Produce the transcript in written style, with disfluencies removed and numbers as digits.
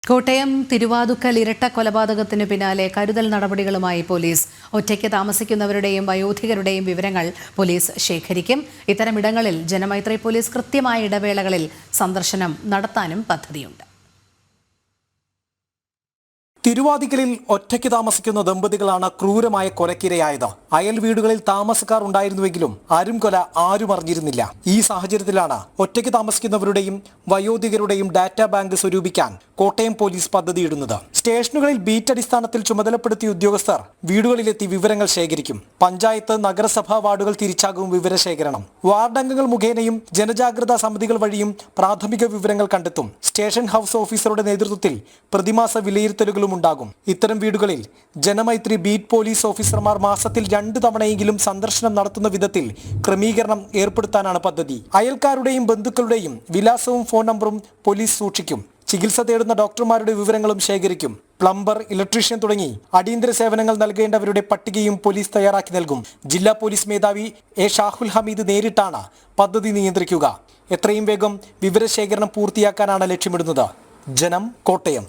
കോട്ടയം തിരുവാതുക്കൽ ഇരട്ട കൊലപാതകത്തിന് പിന്നാലെ കരുതൽ നടപടികളുമായി പോലീസ്. ഒറ്റയ്ക്ക് താമസിക്കുന്നവരുടെയും വയോധികരുടെയും വിവരങ്ങൾ പോലീസ് ശേഖരിക്കും. ഇത്തരമിടങ്ങളിൽ ജനമൈത്രി പോലീസ് കൃത്യമായ ഇടവേളകളിൽ സന്ദർശനം നടത്താനും പദ്ധതിയുണ്ട്. തിരുവാതിക്കലിൽ ഒറ്റയ്ക്ക് താമസിക്കുന്ന ദമ്പതികളാണ് ക്രൂരമായ കൊലക്കിരയായത്. അയൽ വീടുകളിൽ താമസക്കാർ ഉണ്ടായിരുന്നുവെങ്കിലും ആരും അറിഞ്ഞിരുന്നില്ല. ഈ സാഹചര്യത്തിലാണ് ഒറ്റയ്ക്ക് താമസിക്കുന്നവരുടെയും വയോധികരുടെയും ഡാറ്റാ ബാങ്ക് സ്വരൂപിക്കാൻ കോട്ടയം പോലീസ് പദ്ധതിയിടുന്നത്. സ്റ്റേഷനുകളിൽ ബീറ്റ് അടിസ്ഥാനത്തിൽ ചുമതലപ്പെടുത്തിയ ഉദ്യോഗസ്ഥർ വീടുകളിലെത്തി വിവരങ്ങൾ ശേഖരിക്കും. പഞ്ചായത്ത്, നഗരസഭാ വാർഡുകൾ തിരിച്ചാകും വിവരശേഖരണം. വാർഡംഗങ്ങൾ മുഖേനയും ജനജാഗ്രതാ സമിതികൾ വഴിയും പ്രാഥമിക വിവരങ്ങൾ കണ്ടെത്തും. സ്റ്റേഷൻ ഹൗസ് ഓഫീസറുടെ നേതൃത്വത്തിൽ പ്രതിമാസ വിലയിരുത്തലുകളും ഉണ്ടാകും. ഇത്തരം വീടുകളിൽ ജനമൈത്രി ബീറ്റ് പോലീസ് ഓഫീസർമാർ മാസത്തിൽ 2 തവണയെങ്കിലും സന്ദർശനം നടത്തുന്ന വിധത്തിൽ ക്രമീകരണം ഏർപ്പെടുത്താനാണ് പദ്ധതി. അയൽക്കാരുടെയും ബന്ധുക്കളുടെയും വിലാസവും ഫോൺ നമ്പറും പോലീസ് സൂക്ഷിക്കും. ചികിത്സ തേടുന്ന ഡോക്ടർമാരുടെ വിവരങ്ങളും ശേഖരിക്കും. പ്ലംബർ, ഇലക്ട്രീഷ്യൻ തുടങ്ങി അടിയന്തര സേവനങ്ങൾ നൽകേണ്ടവരുടെ പട്ടികയും പോലീസ് തയ്യാറാക്കി നൽകും. ജില്ലാ പോലീസ് മേധാവി എ ഷാഹുൽ ഹമീദ് നേരിട്ടാണ് പദ്ധതി നിയന്ത്രിക്കുക. എത്രയും വേഗം വിവരശേഖരണം പൂർത്തിയാക്കാനാണ് ലക്ഷ്യമിടുന്നത്. ജനം, കോട്ടയം.